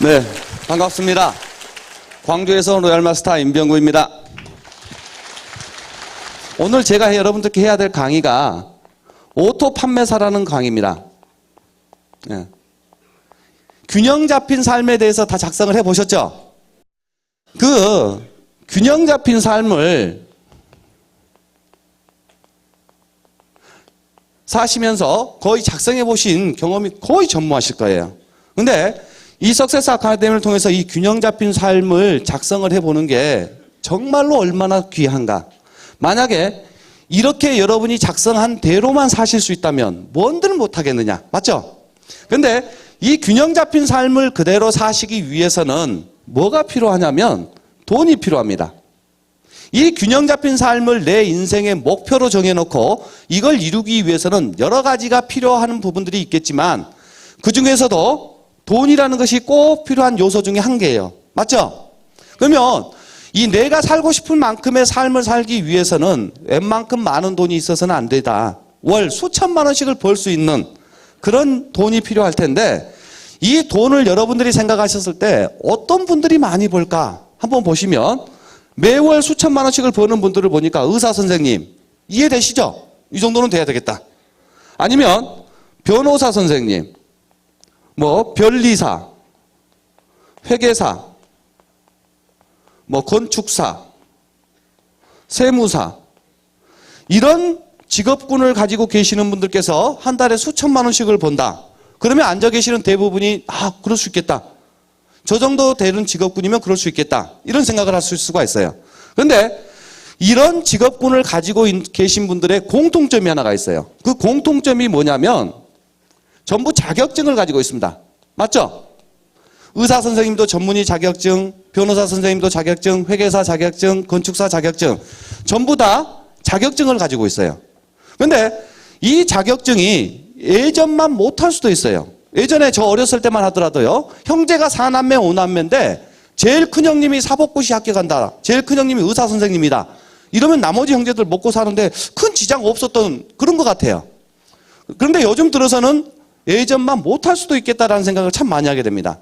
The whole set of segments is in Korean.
네, 반갑습니다. 광주에서 로얄마스터 임병구입니다. 오늘 제가 여러분들께 해야 될 강의가 오토 판매사라는 강의입니다. 네. 균형 잡힌 삶에 대해서 다 작성을 해보셨죠? 그 균형 잡힌 삶을 사시면서 거의 작성해 보신 경험이 거의 전무하실 거예요. 근데 이 석세스 아카데미를 통해서 이 균형 잡힌 삶을 작성을 해보는 게 정말로 얼마나 귀한가. 만약에 이렇게 여러분이 작성한 대로만 사실 수 있다면 뭔들 못하겠느냐. 맞죠? 근데 이 균형 잡힌 삶을 그대로 사시기 위해서는 뭐가 필요하냐면 돈이 필요합니다. 이 균형 잡힌 삶을 내 인생의 목표로 정해놓고 이걸 이루기 위해서는 여러 가지가 필요한 부분들이 있겠지만 그 중에서도 돈이라는 것이 꼭 필요한 요소 중에 한 개예요. 맞죠? 그러면 이 내가 살고 싶은 만큼의 삶을 살기 위해서는 웬만큼 많은 돈이 있어서는 안 되다. 월 수천만 원씩을 벌 수 있는 그런 돈이 필요할 텐데 이 돈을 여러분들이 생각하셨을 때 어떤 분들이 많이 벌까? 한번 보시면 매월 수천만 원씩을 버는 분들을 보니까 의사 선생님 이해되시죠? 이 정도는 돼야 되겠다. 아니면 변호사 선생님, 뭐 변리사, 회계사, 뭐 건축사, 세무사 이런 직업군을 가지고 계시는 분들께서 한 달에 수천만 원씩을 번다. 그러면 앉아 계시는 대부분이 그럴 수 있겠다. 저 정도 되는 직업군이면 그럴 수 있겠다. 이런 생각을 하실 수가 있어요. 그런데 이런 직업군을 가지고 계신 분들의 공통점이 하나가 있어요. 그 공통점이 뭐냐면 전부 자격증을 가지고 있습니다. 맞죠? 의사 선생님도 전문의 자격증, 변호사 선생님도 자격증, 회계사 자격증, 건축사 자격증 전부 다 자격증을 가지고 있어요. 그런데 이 자격증이 예전만 못할 수도 있어요. 예전에 저 어렸을 때만 하더라도요. 형제가 4남매 5남매인데 제일 큰 형님이 사법고시 학교 간다. 제일 큰 형님이 의사 선생님이다. 이러면 나머지 형제들 먹고 사는데 큰 지장 없었던 그런 것 같아요. 그런데 요즘 들어서는 예전만 못할 수도 있겠다라는 생각을 참 많이 하게 됩니다.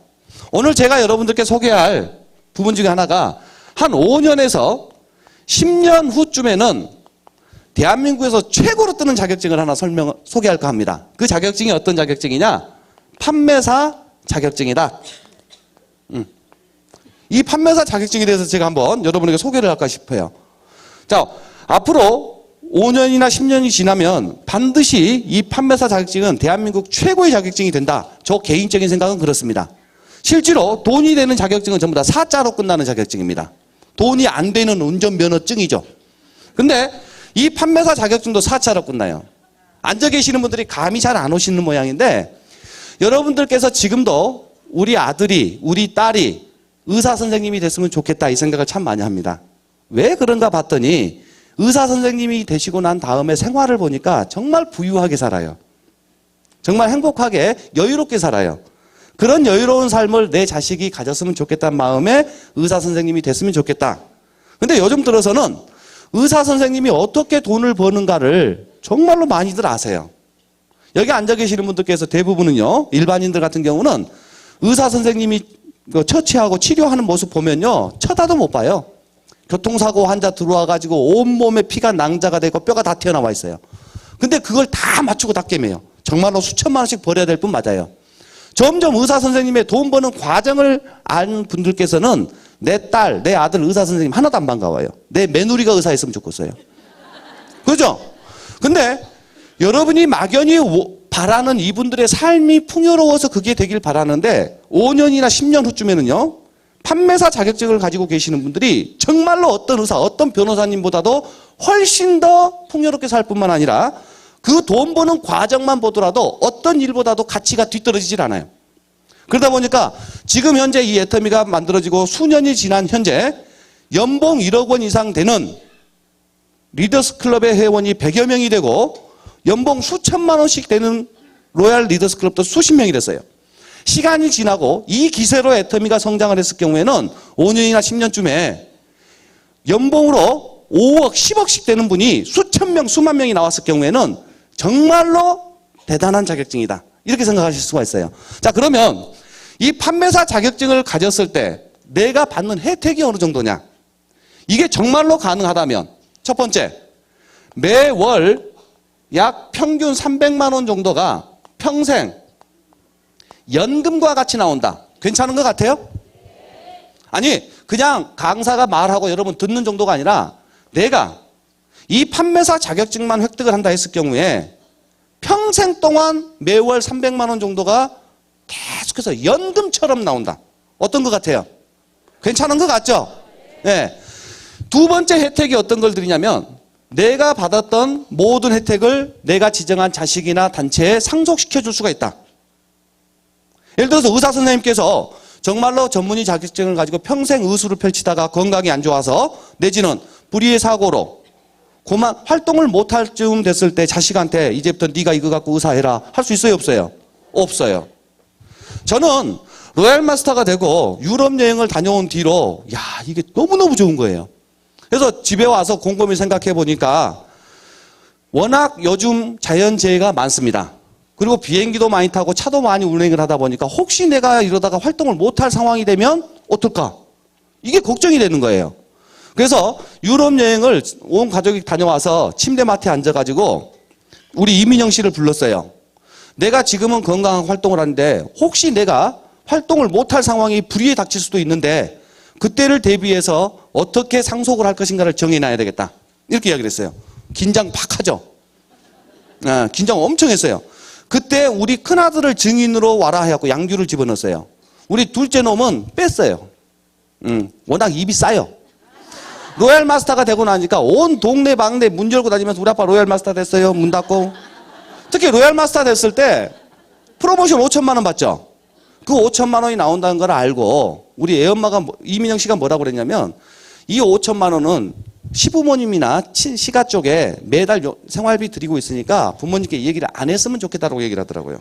오늘 제가 여러분들께 소개할 부분 중에 하나가 한 5년에서 10년 후쯤에는 대한민국에서 최고로 뜨는 자격증을 하나 소개할까 합니다. 그 자격증이 어떤 자격증이냐? 판매사 자격증이다. 이 판매사 자격증에 대해서 제가 한번 여러분에게 소개를 할까 싶어요. 자, 앞으로 5년이나 10년이 지나면 반드시 이 판매사 자격증은 대한민국 최고의 자격증이 된다. 저 개인적인 생각은 그렇습니다. 실제로 돈이 되는 자격증은 전부 다 사자로 끝나는 자격증입니다. 돈이 안 되는 운전면허증이죠. 근데 이 판매사 자격증도 사자로 끝나요. 앉아 계시는 분들이 감이 잘 안 오시는 모양인데 여러분들께서 지금도 우리 아들이, 우리 딸이 의사 선생님이 됐으면 좋겠다 이 생각을 참 많이 합니다. 왜 그런가 봤더니 의사 선생님이 되시고 난 다음에 생활을 보니까 정말 부유하게 살아요. 정말 행복하게 여유롭게 살아요. 그런 여유로운 삶을 내 자식이 가졌으면 좋겠다는 마음에 의사 선생님이 됐으면 좋겠다. 근데 요즘 들어서는 의사 선생님이 어떻게 돈을 버는가를 정말로 많이들 아세요. 여기 앉아 계시는 분들께서 대부분은요, 일반인들 같은 경우는 의사 선생님이 처치하고 치료하는 모습 보면요, 쳐다도 못 봐요. 교통사고 환자 들어와가지고 온몸에 피가 낭자가 되고 뼈가 다 튀어나와 있어요. 근데 그걸 다 맞추고 다 깨매요. 정말로 수천만 원씩 벌어야 될 뿐 맞아요. 점점 의사 선생님의 돈 버는 과정을 아는 분들께서는 내 딸, 내 아들 의사 선생님 하나도 안 반가워요. 내 며느리가 의사였으면 좋겠어요. 그죠? 근데 여러분이 막연히 바라는 이분들의 삶이 풍요로워서 그게 되길 바라는데 5년이나 10년 후쯤에는요. 판매사 자격증을 가지고 계시는 분들이 정말로 어떤 의사, 어떤 변호사님보다도 훨씬 더 풍요롭게 살 뿐만 아니라 그 돈 버는 과정만 보더라도 어떤 일보다도 가치가 뒤떨어지질 않아요. 그러다 보니까 지금 현재 이 애터미가 만들어지고 수년이 지난 현재 연봉 1억 원 이상 되는 리더스 클럽의 회원이 100여 명이 되고 연봉 수천만 원씩 되는 로얄 리더스 클럽도 수십 명이 됐어요. 시간이 지나고 이 기세로 애터미가 성장을 했을 경우에는 5년이나 10년쯤에 연봉으로 5억, 10억씩 되는 분이 수천 명, 수만 명이 나왔을 경우에는 정말로 대단한 자격증이다. 이렇게 생각하실 수가 있어요. 자, 그러면 이 판매사 자격증을 가졌을 때 내가 받는 혜택이 어느 정도냐? 이게 정말로 가능하다면 첫 번째, 매월 약 평균 300만 원 정도가 평생 연금과 같이 나온다. 괜찮은 것 같아요? 아니, 그냥 강사가 말하고 여러분 듣는 정도가 아니라 내가 이 판매사 자격증만 획득을 한다 했을 경우에 평생 동안 매월 300만 원 정도가 계속해서 연금처럼 나온다. 어떤 것 같아요? 괜찮은 것 같죠? 네. 두 번째 혜택이 어떤 걸 드리냐면 내가 받았던 모든 혜택을 내가 지정한 자식이나 단체에 상속시켜 줄 수가 있다. 예를 들어서 의사 선생님께서 정말로 전문의 자격증을 가지고 평생 의술을 펼치다가 건강이 안 좋아서 내지는 불의의 사고로 그만 활동을 못할 쯤 됐을 때 자식한테 이제부터 네가 이거 갖고 의사해라 할 수 있어요, 없어요? 없어요. 저는 로얄 마스터가 되고 유럽 여행을 다녀온 뒤로 야, 이게 너무너무 좋은 거예요. 그래서 집에 와서 곰곰이 생각해 보니까 워낙 요즘 자연재해가 많습니다. 그리고 비행기도 많이 타고 차도 많이 운행을 하다 보니까 혹시 내가 이러다가 활동을 못할 상황이 되면 어떨까? 이게 걱정이 되는 거예요. 그래서 유럽 여행을 온 가족이 다녀와서 침대맡에 앉아가지고 우리 이민영 씨를 불렀어요. 내가 지금은 건강한 활동을 하는데 혹시 내가 활동을 못할 상황이 불의에 닥칠 수도 있는데 그때를 대비해서 어떻게 상속을 할 것인가를 정해놔야 되겠다. 이렇게 이야기를 했어요. 긴장 팍 하죠. 긴장 엄청 했어요. 그때 우리 큰아들을 증인으로 와라 해갖고 양규를 집어넣었어요. 우리 둘째 놈은 뺐어요. 워낙 입이 싸요. 로얄 마스터가 되고 나니까 온 동네 방네 문 열고 다니면서 우리 아빠 로얄 마스터 됐어요. 문 닫고. 특히 로얄 마스터 됐을 때 프로모션 5천만 원 받죠. 그 5천만 원이 나온다는 걸 알고 우리 애엄마가 이민영 씨가 뭐라고 그랬냐면 이 5천만 원은 시부모님이나 시가 쪽에 매달 생활비 드리고 있으니까 부모님께 이 얘기를 안 했으면 좋겠다라고 얘기를 하더라고요.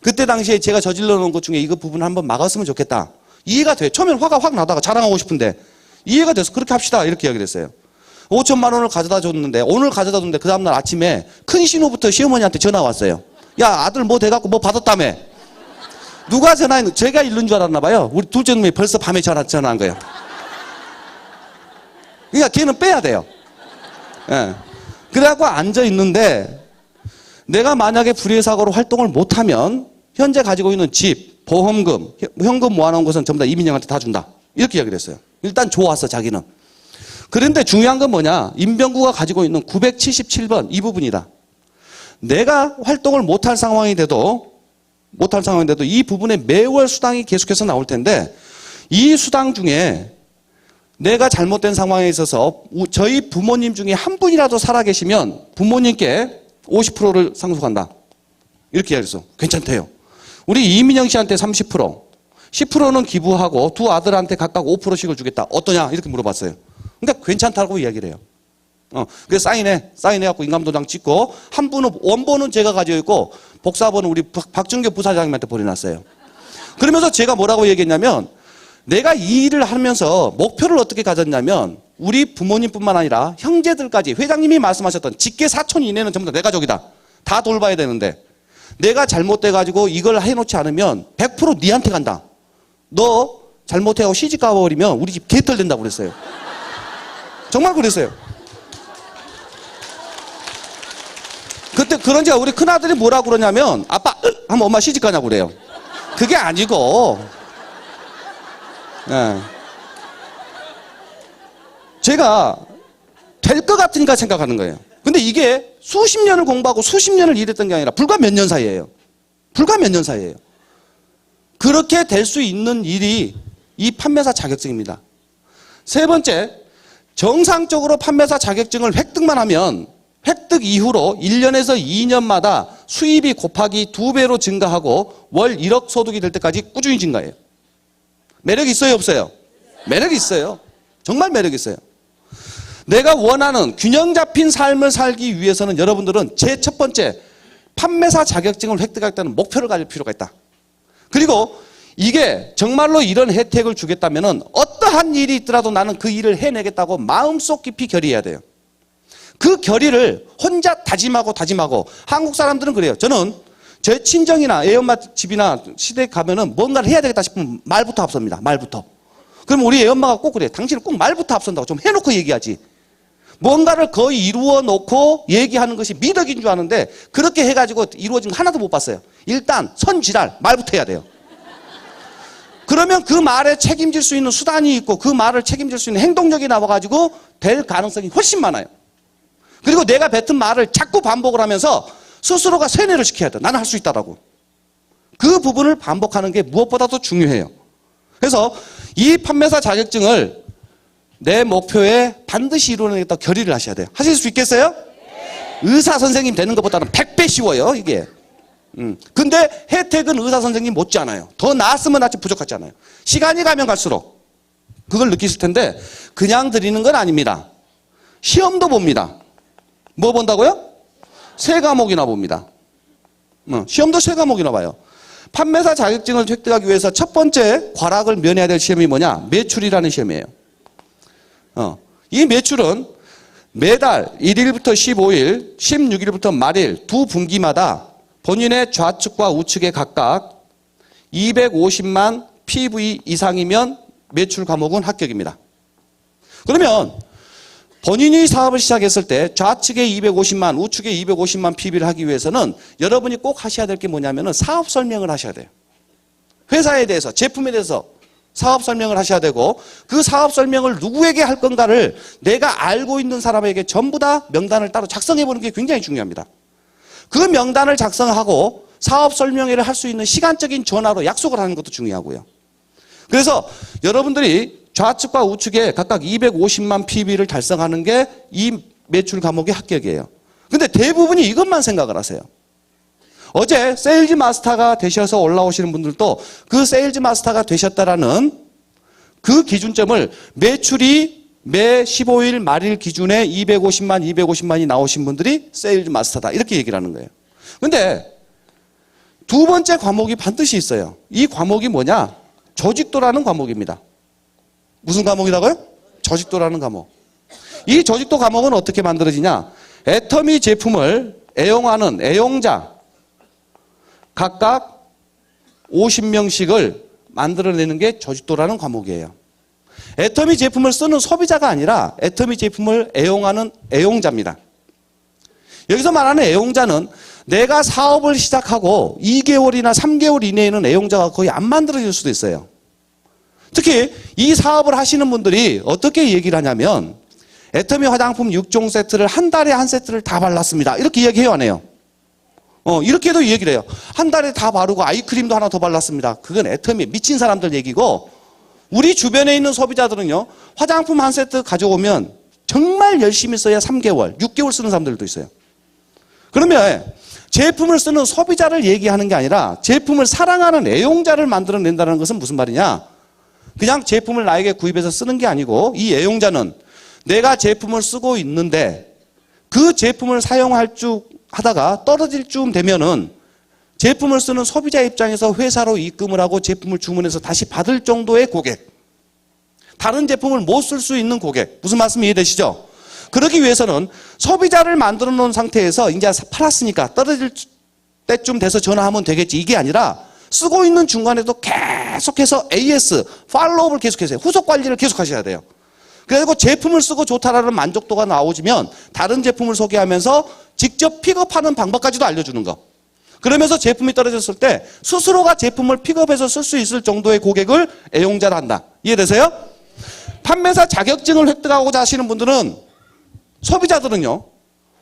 그때 당시에 제가 저질러 놓은 것 중에 이거 부분 한번 막았으면 좋겠다. 이해가 돼. 처음엔 화가 확 나다가 자랑하고 싶은데 이해가 돼서 그렇게 합시다 이렇게 이야기를 했어요. 5천만 원을 가져다 줬는데 오늘 가져다 줬는데 그 다음날 아침에 큰 신호부터 시어머니한테 전화 왔어요. 야, 아들 뭐 돼갖고 뭐 받았다며. 누가 전화했는데 제가 이른 줄 알았나 봐요. 우리 둘째 놈이 벌써 밤에 전화한 거예요. 그러니까 걔는 빼야 돼요. 예. 그래갖고 앉아있는데 내가 만약에 불의의 사고로 활동을 못하면 현재 가지고 있는 집, 보험금, 현금 모아놓은 것은 전부 다 이민영한테 다 준다. 이렇게 이야기를 했어요. 일단 좋았어, 자기는. 그런데 중요한 건 뭐냐? 임병구가 가지고 있는 977번 이 부분이다. 내가 활동을 못할 상황이 돼도 이 부분에 매월 수당이 계속해서 나올 텐데 이 수당 중에 내가 잘못된 상황에 있어서 저희 부모님 중에 한 분이라도 살아계시면 부모님께 50%를 상속한다. 이렇게 이야기했어. 괜찮대요. 우리 이민영 씨한테 30%, 10%는 기부하고 두 아들한테 각각 5%씩을 주겠다. 어떠냐? 이렇게 물어봤어요. 그러니까 괜찮다고 이야기를 해요. 그래서 사인해갖고 인감도장 찍고 한 분은 원본은 제가 가지고 있고 복사본은 우리 박준규 부사장님한테 보내놨어요. 그러면서 제가 뭐라고 얘기했냐면 내가 이 일을 하면서 목표를 어떻게 가졌냐면 우리 부모님뿐만 아니라 형제들까지 회장님이 말씀하셨던 직계 사촌 이내는 전부 다 내 가족이다. 다 돌봐야 되는데 내가 잘못돼가지고 이걸 해놓지 않으면 100% 니한테 간다. 너 잘못해하고 시집 가버리면 우리 집 개털 된다고 그랬어요. 정말 그랬어요. 그때 그런지가 우리 큰아들이 뭐라고 그러냐면 아빠 하면 엄마 시집 가냐고 그래요. 그게 아니고 네. 제가 될 것 같으니까 생각하는 거예요. 근데 이게 수십 년을 공부하고 수십 년을 일했던 게 아니라 불과 몇 년 사이예요. 불과 몇 년 사이예요. 그렇게 될 수 있는 일이 이 판매사 자격증입니다. 세 번째, 정상적으로 판매사 자격증을 획득만 하면 획득 이후로 1년에서 2년마다 수입이 곱하기 2배로 증가하고 월 1억 소득이 될 때까지 꾸준히 증가해요. 매력이 있어요, 없어요? 매력이 있어요. 정말 매력이 있어요. 내가 원하는 균형 잡힌 삶을 살기 위해서는 여러분들은 제 첫 번째 판매사 자격증을 획득하겠다는 목표를 가질 필요가 있다. 그리고 이게 정말로 이런 혜택을 주겠다면 어떠한 일이 있더라도 나는 그 일을 해내겠다고 마음속 깊이 결의해야 돼요. 그 결의를 혼자 다짐하고 한국 사람들은 그래요. 저는 제 친정이나 애엄마 집이나 시댁 가면은 뭔가를 해야 되겠다 싶으면 말부터 앞섭니다. 말부터. 그럼 우리 애엄마가 꼭 그래. 당신은 꼭 말부터 앞선다고 좀 해놓고 얘기하지. 뭔가를 거의 이루어 놓고 얘기하는 것이 미덕인 줄 아는데 그렇게 해가지고 이루어진 거 하나도 못 봤어요. 일단 선지랄 말부터 해야 돼요. 그러면 그 말에 책임질 수 있는 수단이 있고 그 말을 책임질 수 있는 행동력이 나와가지고 될 가능성이 훨씬 많아요. 그리고 내가 뱉은 말을 자꾸 반복을 하면서 스스로가 세뇌를 시켜야 돼. 나는 할 수 있다라고. 그 부분을 반복하는 게 무엇보다도 중요해요. 그래서 이 판매사 자격증을 내 목표에 반드시 이루어내겠다 결의를 하셔야 돼요. 하실 수 있겠어요? 의사 선생님 되는 것보다는 100배 쉬워요, 이게. 근데 혜택은 의사 선생님 못지않아요. 더 나았으면 낫지 부족하잖아요. 시간이 가면 갈수록 그걸 느끼실 텐데 그냥 드리는 건 아닙니다. 시험도 봅니다. 뭐 본다고요? 세 과목이나 봅니다. 시험도 세 과목이나 봐요. 판매사 자격증을 획득하기 위해서 첫 번째 과락을 면해야 될 시험이 뭐냐? 매출이라는 시험이에요. 이 매출은 매달 1일부터 15일, 16일부터 말일 두 분기마다 본인의 좌측과 우측에 각각 250만 PV 이상이면 매출 과목은 합격입니다. 그러면 본인이 사업을 시작했을 때 좌측에 250만, 우측에 250만 PV를 하기 위해서는 여러분이 꼭 하셔야 될 게 뭐냐면은 사업 설명을 하셔야 돼요. 회사에 대해서, 제품에 대해서 사업 설명을 하셔야 되고 그 사업 설명을 누구에게 할 건가를 내가 알고 있는 사람에게 전부 다 명단을 따로 작성해 보는 게 굉장히 중요합니다. 그 명단을 작성하고 사업 설명회를 할 수 있는 시간적인 전화로 약속을 하는 것도 중요하고요. 그래서 여러분들이 좌측과 우측에 각각 250만 PB를 달성하는 게 이 매출 과목의 합격이에요. 근데 대부분이 이것만 생각을 하세요. 어제 세일즈 마스터가 되셔서 올라오시는 분들도 그 세일즈 마스터가 되셨다라는 그 기준점을 매출이 매 15일 말일 기준에 250만이 나오신 분들이 세일즈 마스터다. 이렇게 얘기를 하는 거예요. 근데 두 번째 과목이 반드시 있어요. 이 과목이 뭐냐? 조직도라는 과목입니다. 무슨 과목이라고요? 조직도라는 과목. 이 조직도 과목은 어떻게 만들어지냐? 애터미 제품을 애용하는 애용자 각각 50명씩을 만들어내는 게 조직도라는 과목이에요. 애터미 제품을 쓰는 소비자가 아니라 애터미 제품을 애용하는 애용자입니다. 여기서 말하는 애용자는 내가 사업을 시작하고 2개월이나 3개월 이내에는 애용자가 거의 안 만들어질 수도 있어요. 특히 이 사업을 하시는 분들이 어떻게 얘기를 하냐면 애터미 화장품 6종 세트를 한 달에 한 세트를 다 발랐습니다. 이렇게 얘기해요, 안 해요? 이렇게도 얘기를 해요. 한 달에 다 바르고 아이크림도 하나 더 발랐습니다. 그건 애터미 미친 사람들 얘기고 우리 주변에 있는 소비자들은요. 화장품 한 세트 가져오면 정말 열심히 써야 3개월, 6개월 쓰는 사람들도 있어요. 그러면 제품을 쓰는 소비자를 얘기하는 게 아니라 제품을 사랑하는 애용자를 만들어낸다는 것은 무슨 말이냐? 그냥 제품을 나에게 구입해서 쓰는 게 아니고 이 애용자는 내가 제품을 쓰고 있는데 그 제품을 사용할 쭉 하다가 떨어질 쯤 되면은 제품을 쓰는 소비자 입장에서 회사로 입금을 하고 제품을 주문해서 다시 받을 정도의 고객. 다른 제품을 못 쓸 수 있는 고객. 무슨 말씀 이해되시죠? 그러기 위해서는 소비자를 만들어 놓은 상태에서 이제 팔았으니까 떨어질 때쯤 돼서 전화하면 되겠지. 이게 아니라 쓰고 있는 중간에도 계속해서 AS, 팔로우를 계속해서 후속 관리를 계속 하셔야 돼요. 그리고 제품을 쓰고 좋다라는 만족도가 나오지면 다른 제품을 소개하면서 직접 픽업하는 방법까지도 알려주는 거. 그러면서 제품이 떨어졌을 때 스스로가 제품을 픽업해서 쓸 수 있을 정도의 고객을 애용자로 한다. 이해되세요? 판매사 자격증을 획득하고자 하시는 분들은 소비자들은요.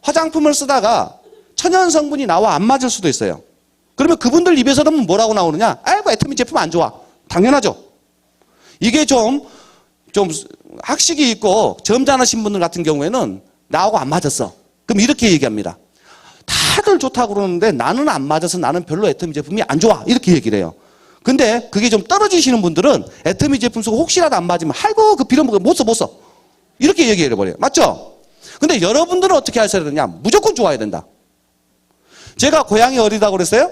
화장품을 쓰다가 천연 성분이 나와 안 맞을 수도 있어요. 그러면 그분들 입에서는 뭐라고 나오느냐? 아이고 애터미 제품 안 좋아. 당연하죠. 이게 좀 학식이 있고 점잖으신 분들 같은 경우에는 나하고 안 맞았어. 그럼 이렇게 얘기합니다. 다들 좋다고 그러는데 나는 안 맞아서 나는 별로 애터미 제품이 안 좋아. 이렇게 얘기를 해요. 근데 그게 좀 떨어지시는 분들은 애터미 제품 쓰고 혹시라도 안 맞으면 아이고 그 빌어먹어 못 써. 이렇게 얘기해 버려요. 맞죠? 근데 여러분들은 어떻게 하셔야 되냐? 무조건 좋아야 된다. 제가 고향이 어디다고 그랬어요?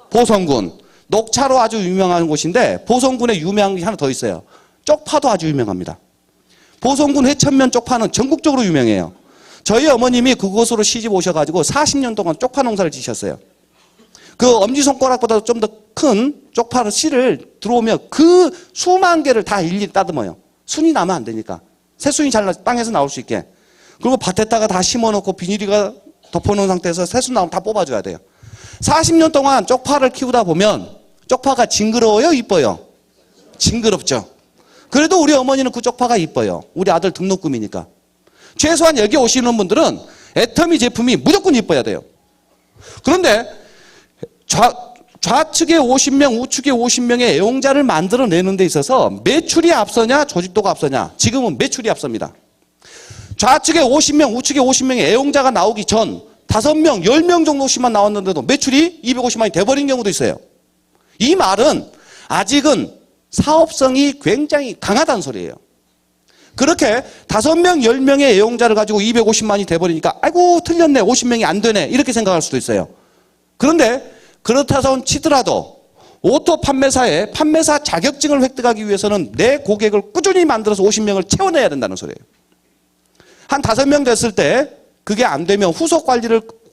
보성군. 녹차로 아주 유명한 곳인데 보성군에 유명한 게 하나 더 있어요. 쪽파도 아주 유명합니다. 보성군 회천면 쪽파는 전국적으로 유명해요. 저희 어머님이 그곳으로 시집 오셔가지고 40년 동안 쪽파 농사를 지셨어요. 그 엄지손가락보다 좀 더 큰 쪽파를 씨를 들어오면 그 수만 개를 다 일일이 따듬어요. 순이 나면 안 되니까. 새순이 잘 땅에서 나올 수 있게. 그리고 밭에다가 다 심어놓고 비닐이가 덮어놓은 상태에서 새순 나오면 다 뽑아줘야 돼요. 40년 동안 쪽파를 키우다 보면 쪽파가 징그러워요? 이뻐요? 징그럽죠. 그래도 우리 어머니는 그 쪽파가 이뻐요. 우리 아들 등록금이니까. 최소한 여기 오시는 분들은 애터미 제품이 무조건 이뻐야 돼요. 그런데 좌측에 50명, 우측에 50명의 애용자를 만들어내는 데 있어서 매출이 앞서냐, 조직도가 앞서냐. 지금은 매출이 앞섭니다. 좌측에 50명, 우측에 50명의 애용자가 나오기 전 5명, 10명 정도씩만 나왔는데도 매출이 250만이 돼버린 경우도 있어요. 이 말은 아직은 사업성이 굉장히 강하다는 소리예요. 그렇게 5명, 10명의 애용자를 가지고 250만이 돼버리니까 아이고 틀렸네, 50명이 안 되네 이렇게 생각할 수도 있어요. 그런데 그렇다고 치더라도 오토 판매사의 판매사 자격증을 획득하기 위해서는 내 고객을 꾸준히 만들어서 50명을 채워내야 된다는 소리예요. 한 5명 됐을 때 그게 안 되면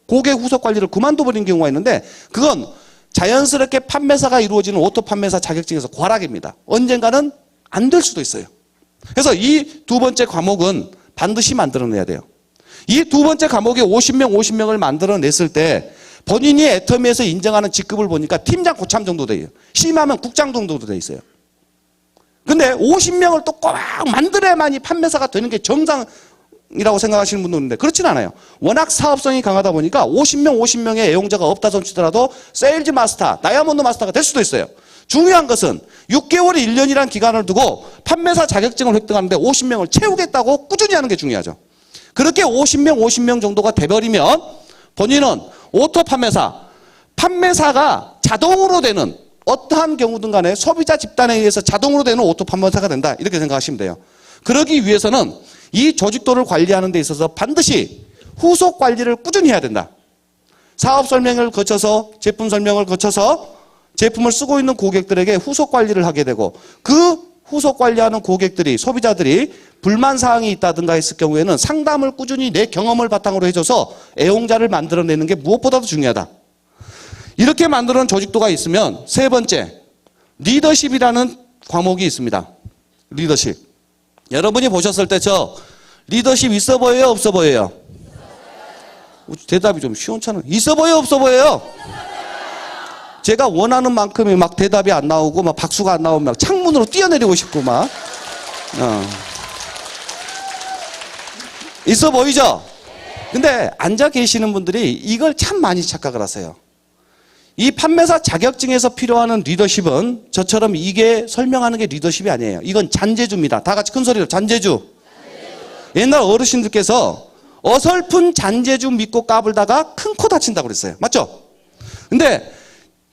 고객 후속 관리를 그만둬버린 경우가 있는데 그건 자연스럽게 판매사가 이루어지는 오토 판매사 자격증에서 과락입니다. 언젠가는 안 될 수도 있어요. 그래서 이 두 번째 과목은 반드시 만들어내야 돼요. 이 두 번째 과목에 50명을 만들어냈을 때 본인이 애터미에서 인정하는 직급을 보니까 팀장 고참 정도 돼요. 심하면 국장 정도 돼 있어요. 근데 50명을 또 꼬박 만들어야만이 판매사가 되는 게 정상이라고 생각하시는 분도 있는데 그렇진 않아요. 워낙 사업성이 강하다 보니까 50명의 애용자가 없다 손 치더라도 세일즈 마스터, 다이아몬드 마스터가 될 수도 있어요. 중요한 것은 6개월, 1년이라는 기간을 두고 판매사 자격증을 획득하는데 50명을 채우겠다고 꾸준히 하는 게 중요하죠. 그렇게 50명 정도가 돼버리면 본인은 오토 판매사가 자동으로 되는 어떠한 경우든 간에 소비자 집단에 의해서 자동으로 되는 오토 판매사가 된다. 이렇게 생각하시면 돼요. 그러기 위해서는 이 조직도를 관리하는 데 있어서 반드시 후속 관리를 꾸준히 해야 된다. 사업 설명을 거쳐서 제품 설명을 거쳐서 제품을 쓰고 있는 고객들에게 후속 관리를 하게 되고 그 후속 관리하는 고객들이 소비자들이 불만사항이 있다든가 했을 경우에는 상담을 꾸준히 내 경험을 바탕으로 해줘서 애용자를 만들어내는 게 무엇보다도 중요하다. 이렇게 만드는 조직도가 있으면 세 번째 리더십이라는 과목이 있습니다. 리더십. 여러분이 보셨을 때 저 리더십 있어 보여요? 없어 보여요? 대답이 좀 시원찮아요. 있어 보여요? 없어 보여요? 제가 원하는 만큼의 막 대답이 안 나오고 막 박수가 안 나오면 막 창문으로 뛰어내리고 싶고 막 있어 보이죠? 근데 앉아 계시는 분들이 이걸 참 많이 착각을 하세요. 이 판매사 자격증에서 필요한 리더십은 저처럼 이게 설명하는 게 리더십이 아니에요. 이건 잔재주입니다. 다 같이 큰 소리로 잔재주. 옛날 어르신들께서 어설픈 잔재주 믿고 까불다가 큰 코 다친다고 그랬어요. 맞죠? 근데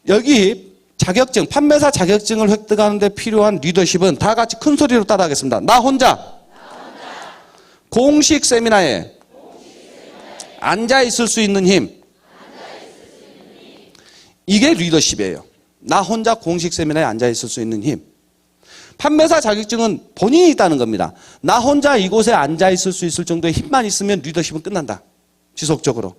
여기 자격증, 판매사 자격증을 획득하는 데 필요한 리더십은 다 같이 큰 소리로 따라하겠습니다. 나 혼자. 공식 세미나에 앉아 있을 수 있는 힘. 이게 리더십이에요. 나 혼자 공식 세미나에 앉아 있을 수 있는 힘. 판매사 자격증은 본인이 있다는 겁니다. 나 혼자 이곳에 앉아 있을 수 있을 정도의 힘만 있으면 리더십은 끝난다. 지속적으로.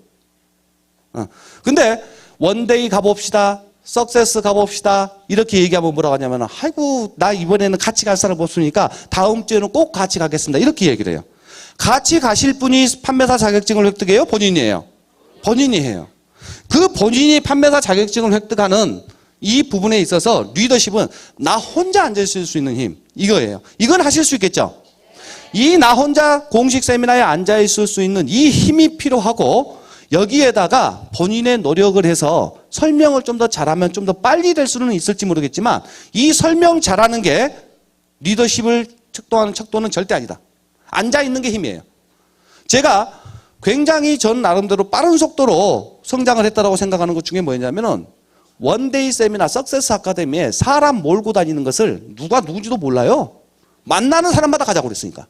근데 원데이 가봅시다. 석세스 가봅시다. 이렇게 얘기하면 뭐라고 하냐면 아이고 나 이번에는 같이 갈 사람 없으니까 다음 주에는 꼭 같이 가겠습니다. 이렇게 얘기를 해요. 같이 가실 분이 판매사 자격증을 획득해요? 본인이에요? 본인이 해요. 그 본인이 판매사 자격증을 획득하는 이 부분에 있어서 리더십은 나 혼자 앉아있을 수 있는 힘. 이거예요. 이건 하실 수 있겠죠? 이 나 혼자 공식 세미나에 앉아있을 수 있는 이 힘이 필요하고 여기에다가 본인의 노력을 해서 설명을 좀 더 잘하면 좀 더 빨리 될 수는 있을지 모르겠지만 이 설명 잘하는 게 리더십을 척도하는 척도는 절대 아니다. 앉아있는 게 힘이에요. 제가 굉장히 전 나름대로 빠른 속도로 성장을 했다고 생각하는 것 중에 뭐냐면은 원데이 세미나 석세스 아카데미에 사람 몰고 다니는 것을 누가 누군지도 몰라요. 만나는 사람마다 가자고 그랬으니까.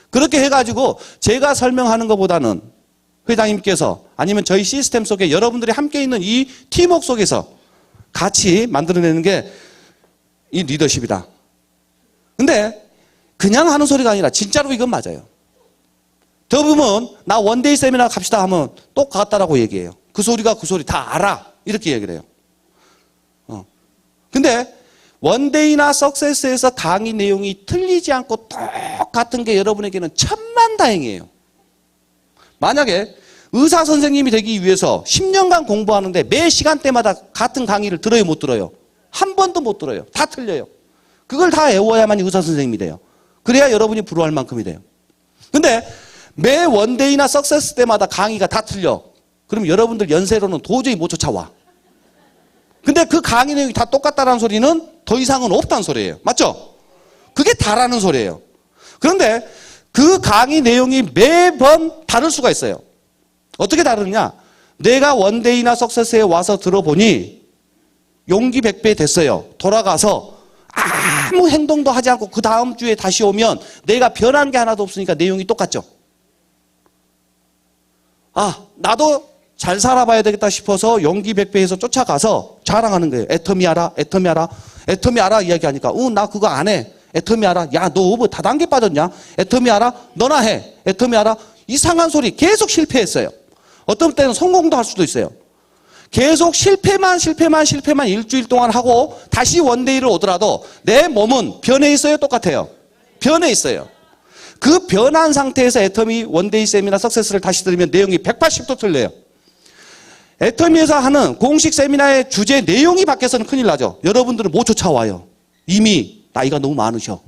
그렇게 해가지고 제가 설명하는 것보다는 회장님께서 아니면 저희 시스템 속에 여러분들이 함께 있는 이 팀워크 속에서 같이 만들어내는 게 이 리더십이다. 근데 그냥 하는 소리가 아니라 진짜로 이건 맞아요. 더 보면 나 원데이 세미나 갑시다 하면 또 갔다라고 얘기해요. 그 소리가 그 소리 다 알아. 이렇게 얘기를 해요. 근데 원데이나 석세스에서 강의 내용이 틀리지 않고 똑같은 게 여러분에게는 천만다행이에요. 만약에 의사 선생님이 되기 위해서 10년간 공부하는데 매 시간대마다 같은 강의를 들어요, 못 들어요? 한 번도 못 들어요. 다 틀려요. 그걸 다 외워야만 의사 선생님이 돼요. 그래야 여러분이 부러워할 만큼이 돼요. 근데 매 원데이나 석세스 때마다 강의가 다 틀려. 그럼 여러분들 연세로는 도저히 못 쫓아와. 근데 그 강의 내용이 다 똑같다는 소리는 더 이상은 없다는 소리예요. 맞죠? 그게 다라는 소리예요. 그런데 그 강의 내용이 매번 다를 수가 있어요. 어떻게 다르냐? 내가 원데이나 석세스에 와서 들어보니 용기 100배 됐어요. 돌아가서 아무 행동도 하지 않고 그 다음 주에 다시 오면 내가 변한 게 하나도 없으니까 내용이 똑같죠. 나도 잘 살아봐야 되겠다 싶어서 용기 100배에서 쫓아가서 자랑하는 거예요. 애터미 알아? 애터미 알아? 애터미 알아? 이야기하니까 나 그거 안 해. 애터미 알아? 야, 너 뭐 다단계 빠졌냐? 애터미 알아? 너나 해. 애터미 알아? 이상한 소리 계속 실패했어요. 어떤 때는 성공도 할 수도 있어요. 계속 실패만 일주일 동안 하고 다시 원데이를 오더라도 내 몸은 변해 있어요? 똑같아요? 변해 있어요. 그 변한 상태에서 애터미 원데이 세미나 석세스를 다시 들으면 내용이 180도 틀려요. 애터미에서 하는 공식 세미나의 주제 내용이 바뀌어서는 큰일 나죠. 여러분들은 못 쫓아와요. 이미 나이가 너무 많으셔.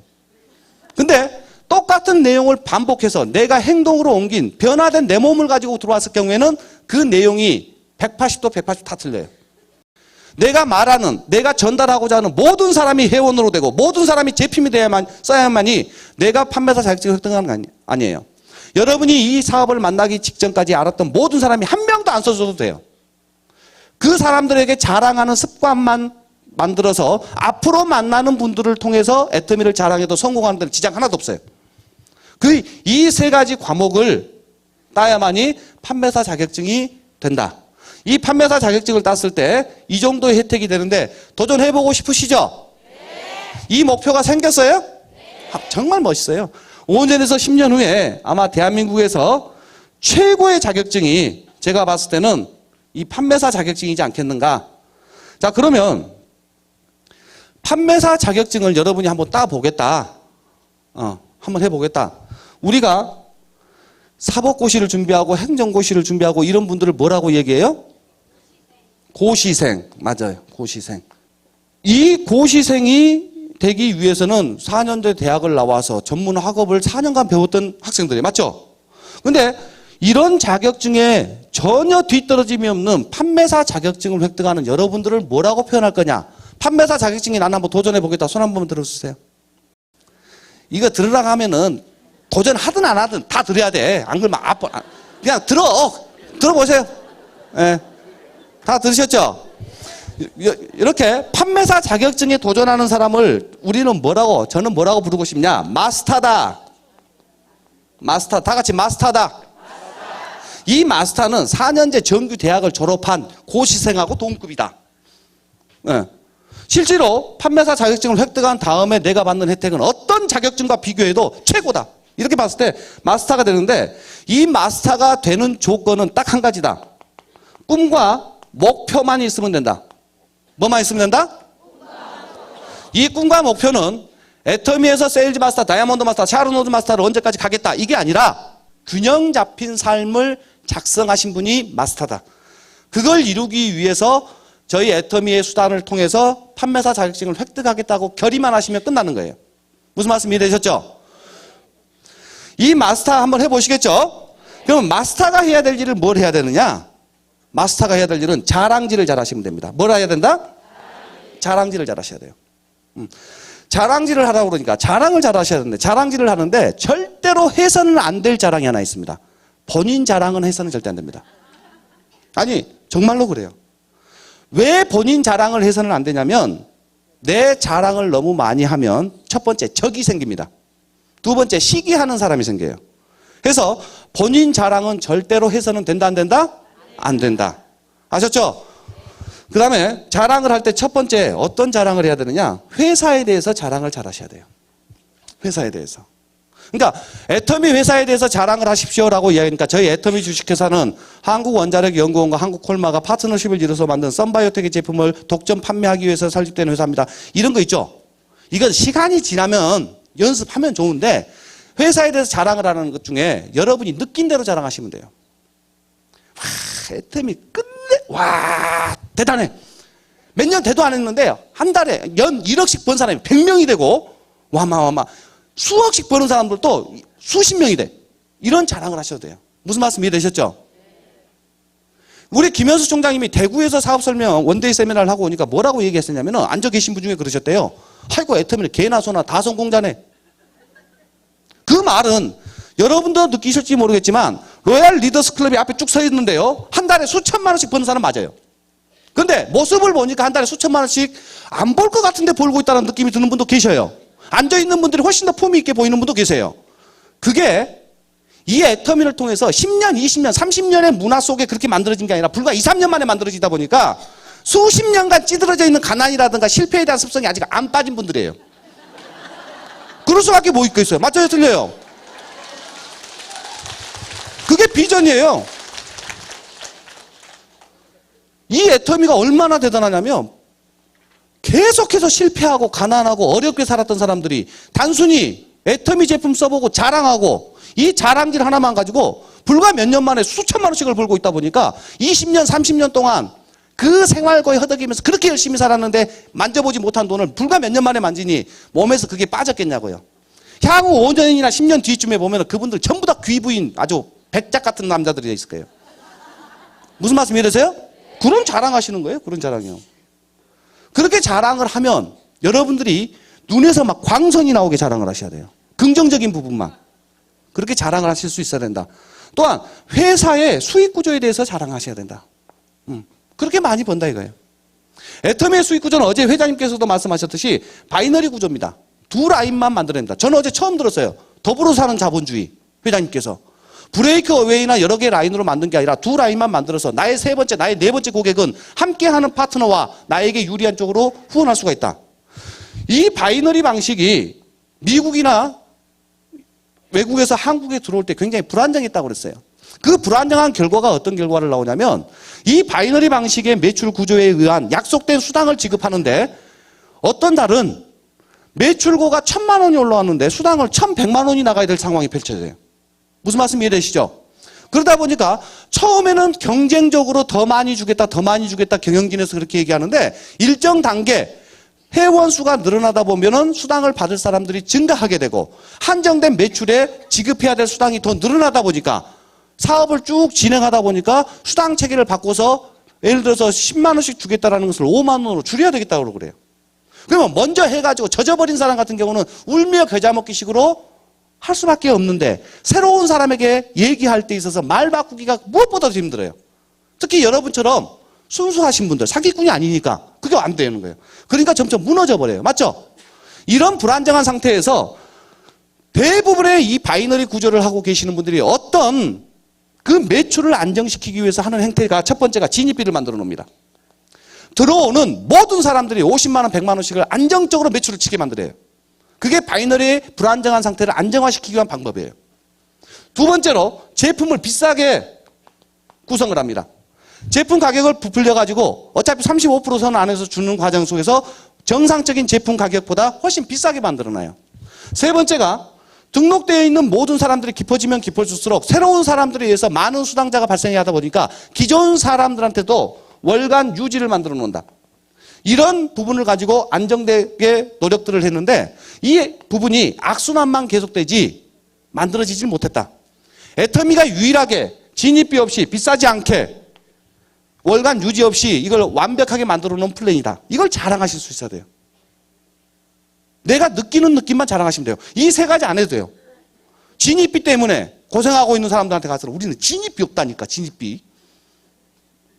근데 똑같은 내용을 반복해서 내가 행동으로 옮긴 변화된 내 몸을 가지고 들어왔을 경우에는 그 내용이 180도 다 틀려요. 내가 말하는, 내가 전달하고자 하는 모든 사람이 회원으로 되고 모든 사람이 제품이 써야만이 내가 판매사 자격증을 획득하는 거 아니에요. 여러분이 이 사업을 만나기 직전까지 알았던 모든 사람이 한 명도 안 써줘도 돼요. 그 사람들에게 자랑하는 습관만 만들어서 앞으로 만나는 분들을 통해서 애터미를 자랑해도 성공하는 데는 지장 하나도 없어요. 이 세 가지 과목을 따야만이 판매사 자격증이 된다. 이 판매사 자격증을 땄을 때 이 정도의 혜택이 되는데 도전해보고 싶으시죠? 네. 이 목표가 생겼어요? 네. 정말 멋있어요. 5년에서 10년 후에 아마 대한민국에서 최고의 자격증이 제가 봤을 때는 이 판매사 자격증이지 않겠는가. 자, 그러면 판매사 자격증을 여러분이 한번 따보겠다. 한번 해보겠다. 우리가 사법고시를 준비하고 행정고시를 준비하고 이런 분들을 뭐라고 얘기해요? 고시생. 맞아요. 고시생. 이 고시생이 되기 위해서는 4년제 대학을 나와서 전문 학업을 4년간 배웠던 학생들이 맞죠? 근데 이런 자격증에 전혀 뒤떨어짐이 없는 판매사 자격증을 획득하는 여러분들을 뭐라고 표현할 거냐? 판매사 자격증이 나는 한번 도전해 보겠다. 손 한번 들어주세요. 이거 들으라고 하면은 도전하든 안 하든 다 들어야 돼. 안 그러면 그냥 들어보세요. 예. 다 들으셨죠? 이렇게 판매사 자격증에 도전하는 사람을 저는 뭐라고 부르고 싶냐? 마스터다. 마스터, 다 같이 마스터다. 이 마스터는 4년제 정규 대학을 졸업한 고시생하고 동급이다. 예. 실제로 판매사 자격증을 획득한 다음에 내가 받는 혜택은 어떤 자격증과 비교해도 최고다. 이렇게 봤을 때 마스터가 되는데 이 마스터가 되는 조건은 딱 한 가지다. 꿈과 목표만 있으면 된다. 뭐만 있으면 된다? 이 꿈과 목표는 애터미에서 세일즈 마스터, 다이아몬드 마스터, 샤론로드 마스터를 언제까지 가겠다. 이게 아니라 균형 잡힌 삶을 작성하신 분이 마스터다. 그걸 이루기 위해서 저희 애터미의 수단을 통해서 판매사 자격증을 획득하겠다고 결의만 하시면 끝나는 거예요. 무슨 말씀 이해되셨죠? 이 마스터 한번 해보시겠죠? 그럼 마스터가 해야 될 일을 뭘 해야 되느냐? 마스터가 해야 될 일은 자랑질을 잘 하시면 됩니다. 뭘 해야 된다? 자랑질을 잘 하셔야 돼요. 자랑질을 하라고 그러니까 자랑을 잘 하셔야 되는데 자랑질을 하는데 절대로 해서는 안 될 자랑이 하나 있습니다. 본인 자랑은 해서는 절대 안 됩니다. 아니 정말로 그래요. 왜 본인 자랑을 해서는 안 되냐면 내 자랑을 너무 많이 하면 첫 번째 적이 생깁니다. 두 번째 시기하는 사람이 생겨요. 그래서 본인 자랑은 절대로 해서는 된다 안 된다? 안 된다. 아셨죠? 그 다음에 자랑을 할 때 첫 번째 어떤 자랑을 해야 되느냐? 회사에 대해서 자랑을 잘 하셔야 돼요. 회사에 대해서. 그러니까 애터미 회사에 대해서 자랑을 하십시오라고 이야기하니까 저희 애터미 주식회사는 한국원자력연구원과 한국콜마가 파트너십을 이뤄서 만든 썬바이오텍의 제품을 독점 판매하기 위해서 설립된 회사입니다. 이런 거 있죠. 이건 시간이 지나면 연습하면 좋은데 회사에 대해서 자랑을 하는 것 중에 여러분이 느낀 대로 자랑하시면 돼요. 와, 애터미 끝내, 와, 대단해. 몇 년 대도 안 했는데 한 달에 연 1억씩 번 사람이 100명이 되고 와마 수억씩 버는 사람들도 수십 명이 돼. 이런 자랑을 하셔도 돼요. 무슨 말씀 이해되셨죠? 우리 김현수 총장님이 대구에서 사업 설명 원데이 세미나를 하고 오니까 뭐라고 얘기했었냐면 앉아 계신 분 중에 그러셨대요. 아이고 애터미는 개나 소나 다 성공자네. 그 말은 여러분도 느끼실지 모르겠지만 로얄 리더스 클럽이 앞에 쭉 서 있는데요. 한 달에 수천만 원씩 버는 사람 맞아요. 근데 모습을 보니까 한 달에 수천만 원씩 안 벌 것 같은데 벌고 있다는 느낌이 드는 분도 계셔요. 앉아있는 분들이 훨씬 더 품위 있게 보이는 분도 계세요. 그게 이 애터미를 통해서 10년, 20년, 30년의 문화 속에 그렇게 만들어진 게 아니라 불과 2, 3년 만에 만들어지다 보니까 수십 년간 찌들어져 있는 가난이라든가 실패에 대한 습성이 아직 안 빠진 분들이에요. 그럴 수밖에 뭐 있겠어요. 맞아요? 틀려요? 그게 비전이에요. 이 애터미가 얼마나 대단하냐면 계속해서 실패하고 가난하고 어렵게 살았던 사람들이 단순히 애터미 제품 써보고 자랑하고 이 자랑질 하나만 가지고 불과 몇 년 만에 수천만 원씩을 벌고 있다 보니까 20년, 30년 동안 그 생활고에 허덕이면서 그렇게 열심히 살았는데 만져보지 못한 돈을 불과 몇 년 만에 만지니 몸에서 그게 빠졌겠냐고요. 향후 5년이나 10년 뒤쯤에 보면 그분들 전부 다 귀부인 아주 백작 같은 남자들이 있을 거예요. 무슨 말씀 이해되세요? 그런 자랑하시는 거예요. 그런 자랑이요. 그렇게 자랑을 하면 여러분들이 눈에서 막 광선이 나오게 자랑을 하셔야 돼요. 긍정적인 부분만. 그렇게 자랑을 하실 수 있어야 된다. 또한 회사의 수익 구조에 대해서 자랑하셔야 된다. 그렇게 많이 번다 이거예요. 애터미의 수익 구조는 어제 회장님께서도 말씀하셨듯이 바이너리 구조입니다. 두 라인만 만들어냅니다. 저는 어제 처음 들었어요. 더불어 사는 자본주의 회장님께서. 브레이크 어웨이나 여러 개의 라인으로 만든 게 아니라 두 라인만 만들어서 나의 세 번째, 나의 네 번째 고객은 함께하는 파트너와 나에게 유리한 쪽으로 후원할 수가 있다. 이 바이너리 방식이 미국이나 외국에서 한국에 들어올 때 굉장히 불안정했다고 그랬어요. 그 불안정한 결과가 어떤 결과를 나오냐면 이 바이너리 방식의 매출 구조에 의한 약속된 수당을 지급하는데 어떤 달은 매출고가 1,000만 원이 올라왔는데 수당을 1,100만 원이 나가야 될 상황이 펼쳐져요. 무슨 말씀 이해되시죠? 그러다 보니까 처음에는 경쟁적으로 더 많이 주겠다 경영진에서 그렇게 얘기하는데 일정 단계 회원 수가 늘어나다 보면은 수당을 받을 사람들이 증가하게 되고 한정된 매출에 지급해야 될 수당이 더 늘어나다 보니까 사업을 쭉 진행하다 보니까 수당 체계를 바꿔서 예를 들어서 10만 원씩 주겠다라는 것을 5만 원으로 줄여야 되겠다고 그래요. 그러면 먼저 해가지고 젖어버린 사람 같은 경우는 울며 겨자 먹기식으로 할 수밖에 없는데 새로운 사람에게 얘기할 때 있어서 말 바꾸기가 무엇보다도 힘들어요. 특히 여러분처럼 순수하신 분들, 사기꾼이 아니니까 그게 안 되는 거예요. 그러니까 점점 무너져 버려요. 맞죠? 이런 불안정한 상태에서 대부분의 이 바이너리 구조를 하고 계시는 분들이 어떤 그 매출을 안정시키기 위해서 하는 행태가 첫 번째가 진입비를 만들어 놓습니다. 들어오는 모든 사람들이 50만 원, 100만 원씩을 안정적으로 매출을 치게 만들어요. 그게 바이너리의 불안정한 상태를 안정화시키기 위한 방법이에요. 두 번째로 제품을 비싸게 구성을 합니다. 제품 가격을 부풀려가지고 어차피 35%선 안에서 주는 과정 속에서 정상적인 제품 가격보다 훨씬 비싸게 만들어놔요. 세 번째가 등록되어 있는 모든 사람들이 깊어지면 깊어질수록 새로운 사람들에 의해서 많은 수당자가 발생해야 하다 보니까 기존 사람들한테도 월간 유지를 만들어 놓는다. 이런 부분을 가지고 안정되게 노력들을 했는데 이 부분이 악순환만 계속되지 만들어지질 못했다. 애터미가 유일하게 진입비 없이 비싸지 않게 월간 유지 없이 이걸 완벽하게 만들어 놓은 플랜이다. 이걸 자랑하실 수 있어야 돼요. 내가 느끼는 느낌만 자랑하시면 돼요. 이 세 가지 안 해도 돼요. 진입비 때문에 고생하고 있는 사람들한테 가서 우리는 진입비 없다니까. 진입비.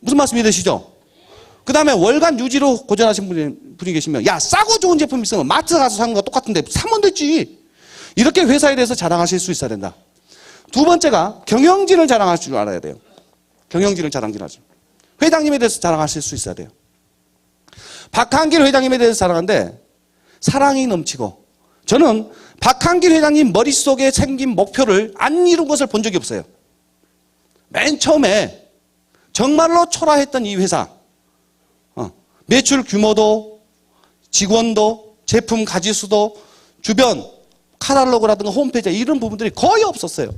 무슨 말씀이 되시죠? 그 다음에 월간 유지로 고전하신 분이 계시면 야 싸고 좋은 제품 있으면 마트 가서 사는 거 똑같은데 사면 되지. 이렇게 회사에 대해서 자랑하실 수 있어야 된다. 두 번째가 경영진을 자랑할 줄 알아야 돼요. 경영진을 자랑하죠. 회장님에 대해서 자랑하실 수 있어야 돼요. 박한길 회장님에 대해서 자랑하는데 사랑이 넘치고 저는 박한길 회장님 머릿속에 생긴 목표를 안 이룬 것을 본 적이 없어요. 맨 처음에 정말로 초라했던 이 회사, 매출 규모도 직원도 제품 가지수도 주변 카탈로그라든가 홈페이지 이런 부분들이 거의 없었어요.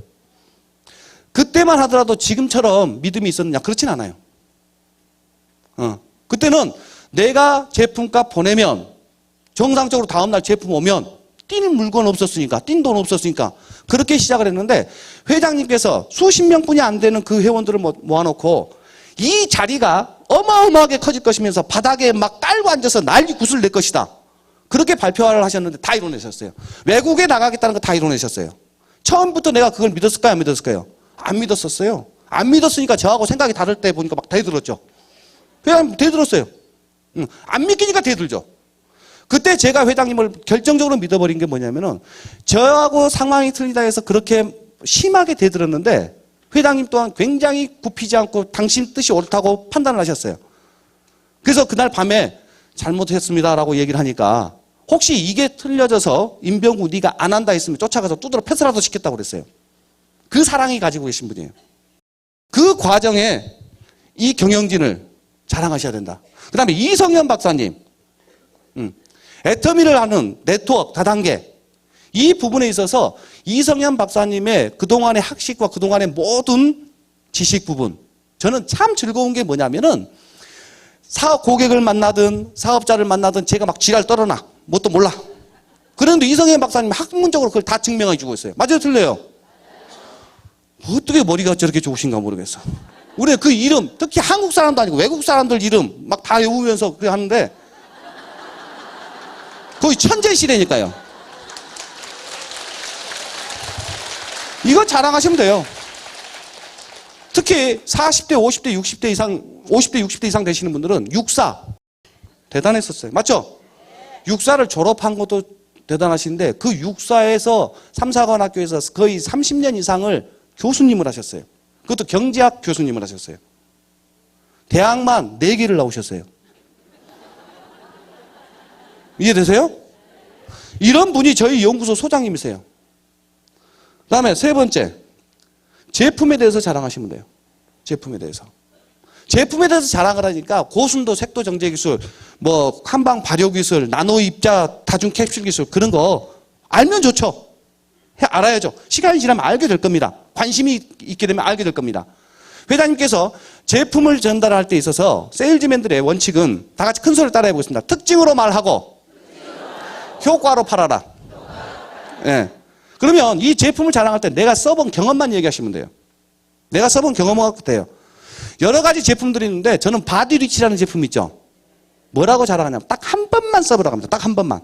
그때만 하더라도 지금처럼 믿음이 있었느냐? 그렇진 않아요. 그때는 내가 제품값 보내면 정상적으로 다음날 제품 오면 뛸 물건 없었으니까, 뛴 돈 없었으니까 그렇게 시작을 했는데 회장님께서 수십 명뿐이 안 되는 그 회원들을 모아놓고 이 자리가 어마어마하게 커질 것이면서 바닥에 막 깔고 앉아서 난리 구슬 낼 것이다. 그렇게 발표를 하셨는데 다 이뤄내셨어요. 외국에 나가겠다는 거 다 이뤄내셨어요. 처음부터 내가 그걸 믿었을까요? 안 믿었을까요? 안 믿었었어요. 안 믿었으니까 저하고 생각이 다를 때 보니까 막 대들었죠. 회장님 대들었어요. 안 믿기니까 대들죠. 그때 제가 회장님을 결정적으로 믿어버린 게 뭐냐면은 저하고 상황이 틀리다 해서 그렇게 심하게 대들었는데 회장님 또한 굉장히 굽히지 않고 당신 뜻이 옳다고 판단을 하셨어요. 그래서 그날 밤에 잘못했습니다라고 얘기를 하니까 혹시 이게 틀려져서 임병구 네가 안 한다 했으면 쫓아가서 두드러 패스라도 시켰다고 그랬어요. 그 사랑이 가지고 계신 분이에요. 그 과정에 이 경영진을 자랑하셔야 된다. 그 다음에 이성현 박사님, 애터미를 하는 네트워크 다단계 이 부분에 있어서 이성현 박사님의 그동안의 학식과 그동안의 모든 지식 부분 저는 참 즐거운 게 뭐냐면은 사업 고객을 만나든 사업자를 만나든 제가 막 지랄 떨어나 뭣도 몰라. 그런데 이성현 박사님이 학문적으로 그걸 다 증명해 주고 있어요. 맞아요? 틀려요? 어떻게 머리가 저렇게 좋으신가 모르겠어. 우리 그 이름 특히 한국 사람도 아니고 외국 사람들 이름 막 다 외우면서 그래 하는데 거의 천재시대니까요. 이거 자랑하시면 돼요. 특히 40대, 50대, 60대 이상, 50대, 60대 이상 되시는 분들은 육사 대단했었어요. 맞죠? 육사를 졸업한 것도 대단하신데 그 육사에서 삼사관학교에서 거의 30년 이상을 교수님을 하셨어요. 그것도 경제학 교수님을 하셨어요. 대학만 4개를 나오셨어요. 이해되세요? 이런 분이 저희 연구소 소장님이세요. 그 다음에 세 번째, 제품에 대해서 자랑하시면 돼요. 제품에 대해서. 제품에 대해서 자랑을 하니까 고순도 색도 정제 기술, 뭐 한방 발효 기술, 나노 입자 다중 캡슐 기술 그런 거 알면 좋죠. 알아야죠. 시간이 지나면 알게 될 겁니다. 관심이 있게 되면 알게 될 겁니다. 회장님께서 제품을 전달할 때 있어서 세일즈맨들의 원칙은 다 같이 큰 소리를 따라해 보겠습니다. 특징으로 말하고 효과로 팔아라. 예. 그러면 이 제품을 자랑할 때 내가 써본 경험만 얘기하시면 돼요. 내가 써본 경험만 갖고 돼요. 여러 가지 제품들이 있는데 저는 바디리치라는 제품 있죠. 뭐라고 자랑하냐면 딱 한 번만 써보라고 합니다. 딱 한 번만.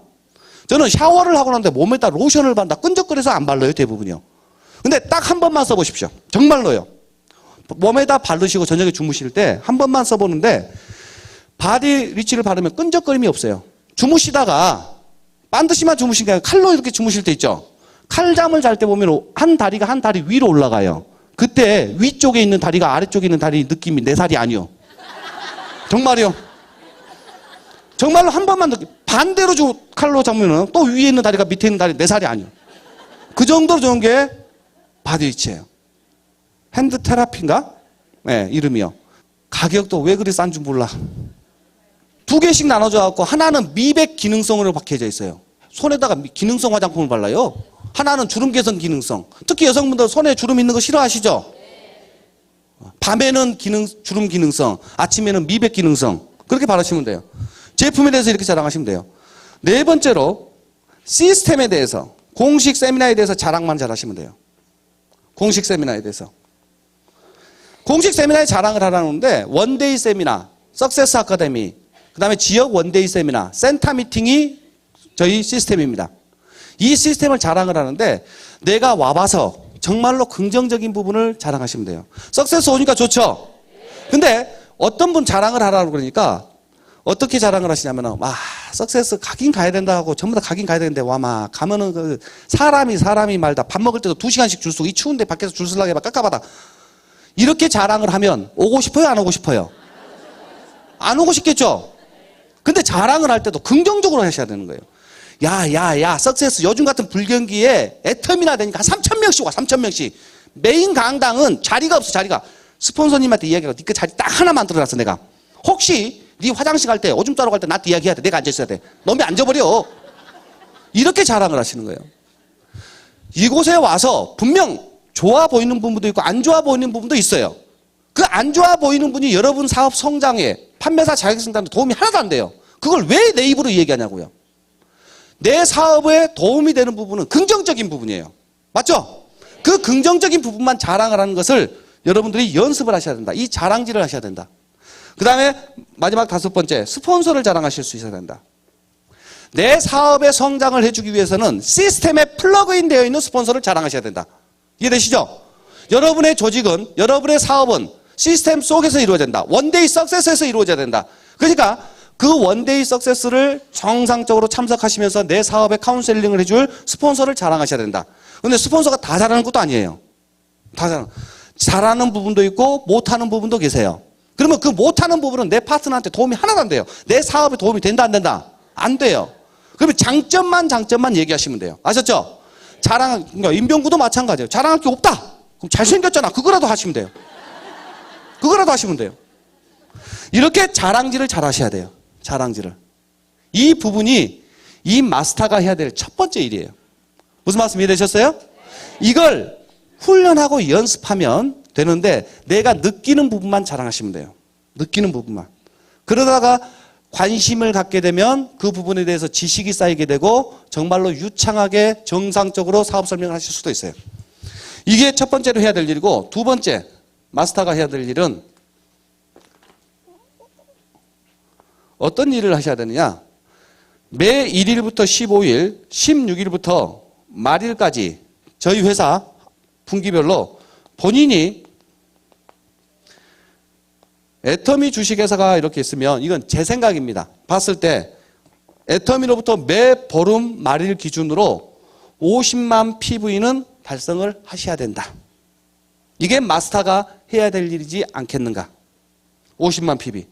저는 샤워를 하고 나는데 몸에다 로션을 바른다 끈적거려서 안 발라요. 대부분이요. 근데 딱 한 번만 써보십시오. 정말로요. 몸에다 바르시고 저녁에 주무실 때 한 번만 써보는데 바디리치를 바르면 끈적거림이 없어요. 주무시다가 반드시만 주무신 게 아니라 칼로 이렇게 주무실 때 있죠. 칼잠을 잘 때 보면 한 다리 위로 올라가요. 그때 위쪽에 있는 다리가 아래쪽에 있는 다리 느낌이 내 살이 아니요. 정말이요. 정말로 한 번만 반대로 칼로 잡으면 또 위에 있는 다리가 밑에 있는 다리 내 살이 아니요. 그 정도로 좋은 게 바디리치예요. 핸드 테라피인가? 네, 이름이요. 가격도 왜 그리 싼 줄 몰라. 2개씩 나눠져 갖고 하나는 미백 기능성으로 박혀져 있어요. 손에다가 기능성 화장품을 발라요. 하나는 주름 개선 기능성. 특히 여성분들 손에 주름 있는 거 싫어하시죠? 밤에는 주름 기능성, 아침에는 미백 기능성. 그렇게 바르시면 돼요. 제품에 대해서 이렇게 자랑하시면 돼요. 네 번째로 시스템에 대해서, 공식 세미나에 대해서 자랑만 잘하시면 돼요. 공식 세미나에 대해서. 공식 세미나에 자랑을 하라는데 원데이 세미나, 석세스 아카데미, 그 다음에 지역 원데이 세미나, 센터 미팅이 저희 시스템입니다. 이 시스템을 자랑을 하는데 내가 와봐서 정말로 긍정적인 부분을 자랑하시면 돼요. 석세스 오니까 좋죠? 근데 어떤 분 자랑을 하라고 그러니까 어떻게 자랑을 하시냐면은 석세스 가긴 가야 된다 하고 전부 다 가긴 가야 되는데 가면은 그 사람이 말다 밥 먹을 때도 2시간씩 줄 서고 이 추운데 밖에서 줄 서려고 해봐 깝깝하다. 이렇게 자랑을 하면 오고 싶어요? 안 오고 싶어요? 안 오고 싶겠죠? 근데 자랑을 할 때도 긍정적으로 하셔야 되는 거예요. 야, 석세스 요즘 같은 불경기에 애텀이나 되니까 한 3,000명씩 와, 3,000명씩. 메인 강당은 자리가 없어, 자리가. 스폰서님한테 이야기하고, 니그 자리 딱 하나 만들어놨어, 내가. 혹시, 네 화장실 갈 때, 오줌 싸러 갈 때 나한테 이야기해야 돼. 내가 앉아있어야 돼. 너무 앉아버려. 이렇게 자랑을 하시는 거예요. 이곳에 와서 분명 좋아 보이는 부분도 있고, 안 좋아 보이는 부분도 있어요. 그 안 좋아 보이는 분이 여러분 사업 성장에, 판매사 자격증단에 도움이 하나도 안 돼요. 그걸 왜 내 입으로 얘기하냐고요. 내 사업에 도움이 되는 부분은 긍정적인 부분이에요. 맞죠? 그 긍정적인 부분만 자랑을 하는 것을 여러분들이 연습을 하셔야 된다. 이 자랑질을 하셔야 된다. 그 다음에 마지막 5번째, 스폰서를 자랑하실 수 있어야 된다. 내 사업의 성장을 해주기 위해서는 시스템에 플러그인 되어 있는 스폰서를 자랑하셔야 된다. 이해되시죠? 여러분의 조직은, 여러분의 사업은 시스템 속에서 이루어진다. 원데이 석세스에서 이루어져야 된다. 그러니까 그 원데이 석세스를 정상적으로 참석하시면서 내 사업에 카운셀링을 해줄 스폰서를 자랑하셔야 된다. 근데 스폰서가 다 잘하는 것도 아니에요. 다 잘하는 부분도 있고 못하는 부분도 계세요. 그러면 그 못하는 부분은 내 파트너한테 도움이 하나도 안 돼요. 내 사업에 도움이 된다 안 된다? 안 돼요. 그러면 장점만 얘기하시면 돼요. 아셨죠? 그러니까 임병구도 마찬가지예요. 자랑할 게 없다. 그럼 잘생겼잖아. 그거라도 하시면 돼요. 그거라도 하시면 돼요. 이렇게 자랑질을 잘 하셔야 돼요. 자랑질을. 이 부분이 이 마스터가 해야 될 첫 번째 일이에요. 무슨 말씀 이해되셨어요? 이걸 훈련하고 연습하면 되는데 내가 느끼는 부분만 자랑하시면 돼요. 느끼는 부분만. 그러다가 관심을 갖게 되면 그 부분에 대해서 지식이 쌓이게 되고 정말로 유창하게 정상적으로 사업 설명을 하실 수도 있어요. 이게 첫 번째로 해야 될 일이고, 두 번째 마스터가 해야 될 일은 어떤 일을 하셔야 되느냐. 매 1일부터 15일, 16일부터 말일까지 저희 회사 분기별로 본인이 애터미 주식회사가 이렇게 있으면 이건 제 생각입니다. 봤을 때 애터미로부터 매 보름 말일 기준으로 50만 PV는 달성을 하셔야 된다. 이게 마스터가 해야 될 일이지 않겠는가. 50만 PV.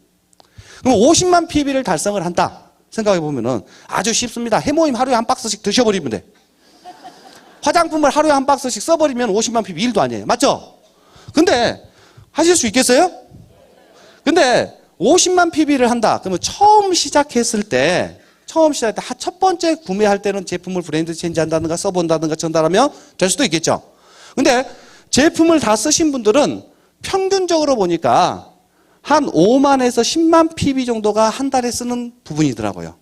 그럼 50만 PV를 달성을 한다. 생각해 보면은 아주 쉽습니다. 해모임 하루에 한 박스씩 드셔버리면 돼. 화장품을 하루에 한 박스씩 써버리면 50만 PV 1도 아니에요. 맞죠? 근데 하실 수 있겠어요? 근데 50만 PV를 한다. 그러면 처음 시작했을 때 첫 번째 구매할 때는 제품을 브랜드 체인지한다든가 써본다든가 전달하면 될 수도 있겠죠. 근데 제품을 다 쓰신 분들은 평균적으로 보니까 한 5만에서 10만 PV 정도가 한 달에 쓰는 부분이더라고요.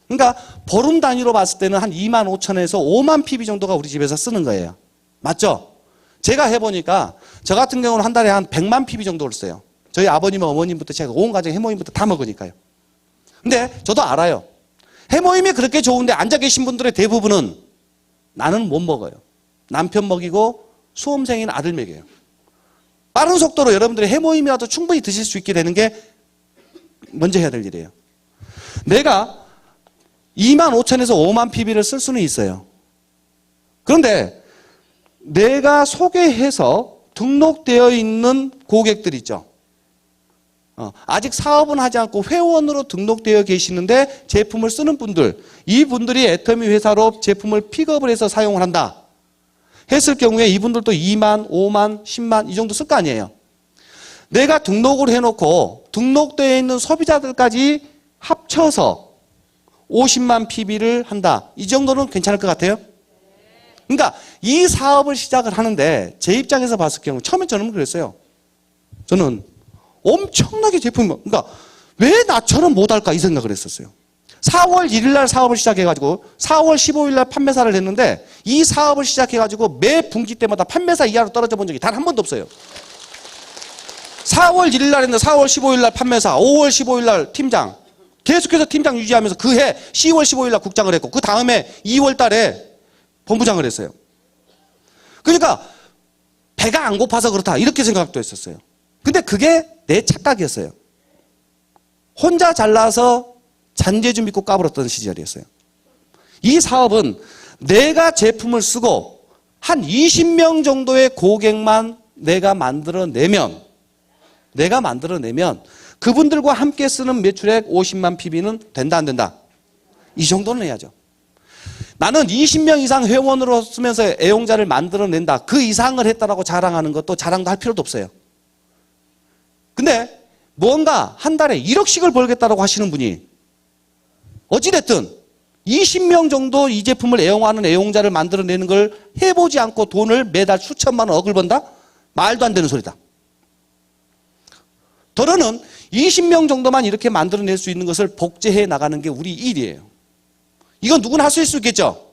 그러니까 보름 단위로 봤을 때는 한 2만 5천에서 5만 PV 정도가 우리 집에서 쓰는 거예요. 맞죠? 제가 해보니까 저 같은 경우는 한 달에 한 100만 PV 정도를 써요. 저희 아버님, 어머님부터 제가 온 가정 해모임부터 다 먹으니까요. 근데 저도 알아요. 해모임이 그렇게 좋은데 앉아 계신 분들의 대부분은 나는 못 먹어요. 남편 먹이고 수험생인 아들 먹여요. 빠른 속도로 여러분들이 해모임이라도 충분히 드실 수 있게 되는 게 먼저 해야 될 일이에요. 내가 2만 5천에서 5만 PV를 쓸 수는 있어요. 그런데 내가 소개해서 등록되어 있는 고객들 있죠. 아직 사업은 하지 않고 회원으로 등록되어 계시는데 제품을 쓰는 분들, 이 분들이 애터미 회사로 제품을 픽업을 해서 사용을 한다 했을 경우에 이분들도 2만, 5만, 10만 이 정도 쓸 거 아니에요. 내가 등록을 해놓고 등록되어 있는 소비자들까지 합쳐서 50만 PV를 한다. 이 정도는 괜찮을 것 같아요? 그러니까 이 사업을 시작을 하는데 제 입장에서 봤을 경우 처음에 저는 그랬어요. 저는 엄청나게 그러니까 왜 나처럼 못할까 이 생각을 했었어요. 4월 1일 날 사업을 시작해가지고 4월 15일 날 판매사를 했는데 이 사업을 시작해가지고 매 분기 때마다 판매사 이하로 떨어져 본 적이 단 한 번도 없어요. 4월 1일 날 했는데 4월 15일 날 판매사, 5월 15일 날 팀장, 계속해서 팀장 유지하면서 그 해 10월 15일 날 국장을 했고 그 다음에 2월 달에 본부장을 했어요. 그러니까 배가 안 고파서 그렇다 이렇게 생각도 했었어요. 근데 그게 내 착각이었어요. 혼자 잘나서 잔재주 믿고 까불었던 시절이었어요. 이 사업은 내가 제품을 쓰고 한 20명 정도의 고객만 내가 만들어내면 그분들과 함께 쓰는 매출액 50만 PV는 된다 안 된다? 이 정도는 해야죠. 나는 20명 이상 회원으로 쓰면서 애용자를 만들어낸다. 그 이상을 했다라고 자랑하는 것도 자랑도 할 필요도 없어요. 근데 뭔가 한 달에 1억씩을 벌겠다라고 하시는 분이 어찌됐든 20명 정도 이 제품을 애용하는 애용자를 만들어내는 걸 해보지 않고 돈을 매달 수천만 원, 억을 번다? 말도 안 되는 소리다. 더러는 20명 정도만 이렇게 만들어낼 수 있는 것을 복제해 나가는 게 우리 일이에요. 이건 누구나 할 수 있을 수 있겠죠?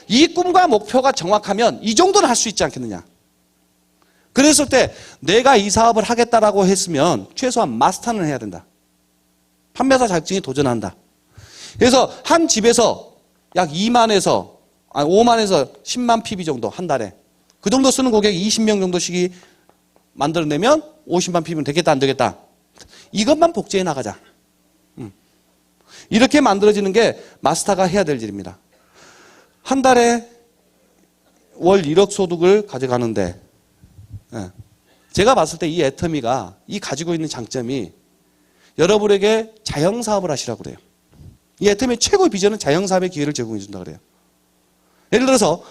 이 꿈과 목표가 정확하면 이 정도는 할 수 있지 않겠느냐. 그랬을 때 내가 이 사업을 하겠다라고 했으면 최소한 마스터는 해야 된다. 판매사 자격증에 도전한다. 그래서 한 집에서 약 5만에서 10만 PB 정도 한 달에 그 정도 쓰는 고객 20명 정도씩이 만들어내면 50만 PB면 되겠다 안 되겠다. 이것만 복제해 나가자. 이렇게 만들어지는 게 마스터가 해야 될 일입니다. 한 달에 월 1억 소득을 가져가는데 제가 봤을 때 이 애터미가 이 가지고 있는 장점이 여러분에게 자영사업을 하시라고 그래요. 이 애터미의 최고의 비전은 자영사업의 기회를 제공해 준다 그래요. 예를 들어서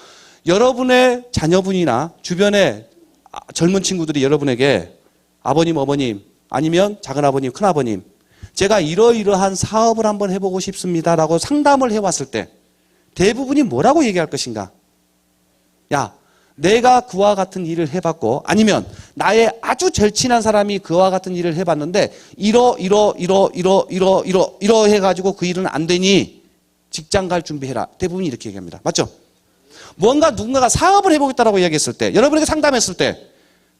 여러분의 자녀분이나 주변의 젊은 친구들이 여러분에게 아버님, 어머님 아니면 작은아버님, 큰아버님 제가 이러이러한 사업을 한번 해보고 싶습니다라고 상담을 해왔을 때 대부분이 뭐라고 얘기할 것인가? 야, 내가 그와 같은 일을 해봤고 아니면 나의 아주 절친한 사람이 그와 같은 일을 해봤는데 이러 해가지고 그 일은 안 되니 직장 갈 준비해라. 대부분이 이렇게 얘기합니다. 맞죠? 뭔가 누군가가 사업을 해보겠다라고 이야기했을 때 여러분에게 상담했을 때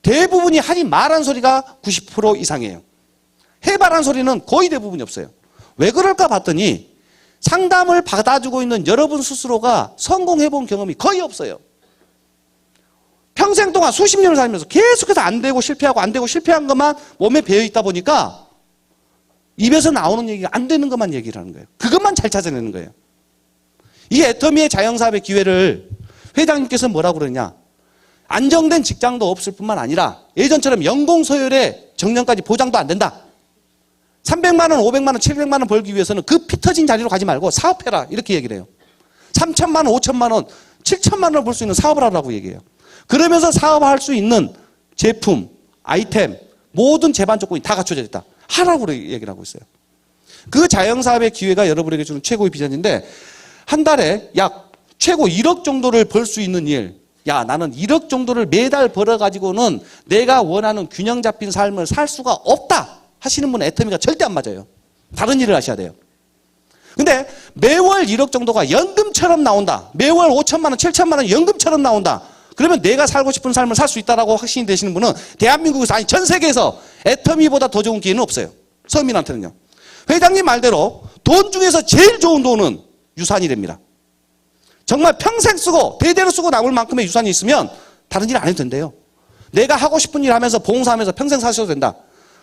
대부분이 하지 말한 소리가 90% 이상이에요. 해봐란 소리는 거의 대부분이 없어요. 왜 그럴까 봤더니 상담을 받아주고 있는 여러분 스스로가 성공해본 경험이 거의 없어요. 평생 동안 수십 년을 살면서 계속해서 안 되고 실패하고 안 되고 실패한 것만 몸에 배어 있다 보니까 입에서 나오는 얘기가 안 되는 것만 얘기를 하는 거예요. 그것만 잘 찾아내는 거예요. 이 애터미의 자영사업의 기회를 회장님께서 뭐라고 그러냐? 안정된 직장도 없을 뿐만 아니라 예전처럼 연공서열의 정년까지 보장도 안 된다. 300만 원, 500만 원, 700만 원 벌기 위해서는 그 피 터진 자리로 가지 말고 사업해라. 이렇게 얘기를 해요. 3천만 원, 5천만 원, 7천만 원을 벌 수 있는 사업을 하라고 얘기해요. 그러면서 사업할 수 있는 제품, 아이템, 모든 제반 조건이 다 갖춰져 있다. 하라고 얘기를 하고 있어요. 그 자영사업의 기회가 여러분에게 주는 최고의 비전인데 한 달에 약 최고 1억 정도를 벌 수 있는 일. 야, 나는 1억 정도를 매달 벌어가지고는 내가 원하는 균형 잡힌 삶을 살 수가 없다 하시는 분은 애터미가 절대 안 맞아요. 다른 일을 하셔야 돼요. 근데 매월 1억 정도가 연금처럼 나온다. 매월 5천만 원, 7천만 원 연금처럼 나온다. 그러면 내가 살고 싶은 삶을 살 수 있다라고 확신이 되시는 분은 대한민국에서 아니 전 세계에서 애터미보다 더 좋은 기회는 없어요. 서민한테는요. 회장님 말대로 돈 중에서 제일 좋은 돈은 유산이랍니다. 정말 평생 쓰고 대대로 쓰고 남을 만큼의 유산이 있으면 다른 일 안 해도 된대요. 내가 하고 싶은 일 하면서 봉사하면서 평생 사셔도 된다.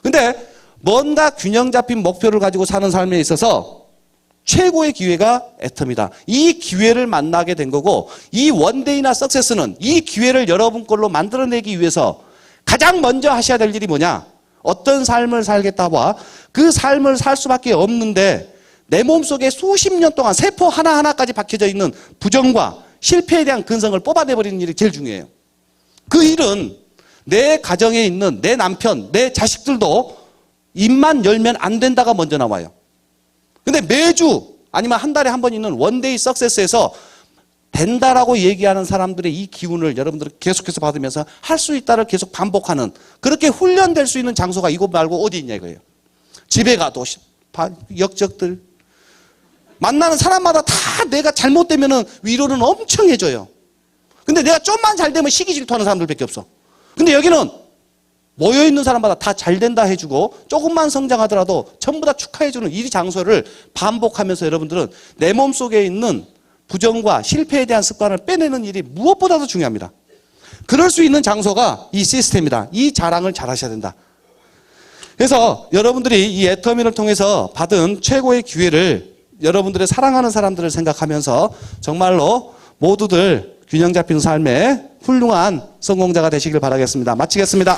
근데 뭔가 균형 잡힌 목표를 가지고 사는 삶에 있어서 최고의 기회가 애터미다. 이 기회를 만나게 된 거고 이 원데이나 석세스는 이 기회를 여러분 걸로 만들어내기 위해서 가장 먼저 하셔야 될 일이 뭐냐? 어떤 삶을 살겠다와 그 삶을 살 수밖에 없는데 내 몸속에 수십 년 동안 세포 하나하나까지 박혀져 있는 부정과 실패에 대한 근성을 뽑아내버리는 일이 제일 중요해요. 그 일은 내 가정에 있는 내 남편, 내 자식들도 입만 열면 안 된다가 먼저 나와요. 근데 매주 아니면 한 달에 한 번 있는 원데이 석세스에서 된다라고 얘기하는 사람들의 이 기운을 여러분들은 계속해서 받으면서 할 수 있다를 계속 반복하는 그렇게 훈련될 수 있는 장소가 이곳 말고 어디 있냐 이거예요. 집에 가도 역적들 만나는 사람마다 다 내가 잘못되면은 위로는 엄청 해줘요. 근데 내가 좀만 잘 되면 시기 질투하는 사람들밖에 없어. 근데 여기는 모여있는 사람마다 다 잘 된다 해주고 조금만 성장하더라도 전부 다 축하해주는 이 장소를 반복하면서 여러분들은 내 몸속에 있는 부정과 실패에 대한 습관을 빼내는 일이 무엇보다도 중요합니다. 그럴 수 있는 장소가 이 시스템이다. 이 자랑을 잘 하셔야 된다. 그래서 여러분들이 이 애터미를 통해서 받은 최고의 기회를 여러분들의 사랑하는 사람들을 생각하면서 정말로 모두들 균형 잡힌 삶의 훌륭한 성공자가 되시길 바라겠습니다. 마치겠습니다.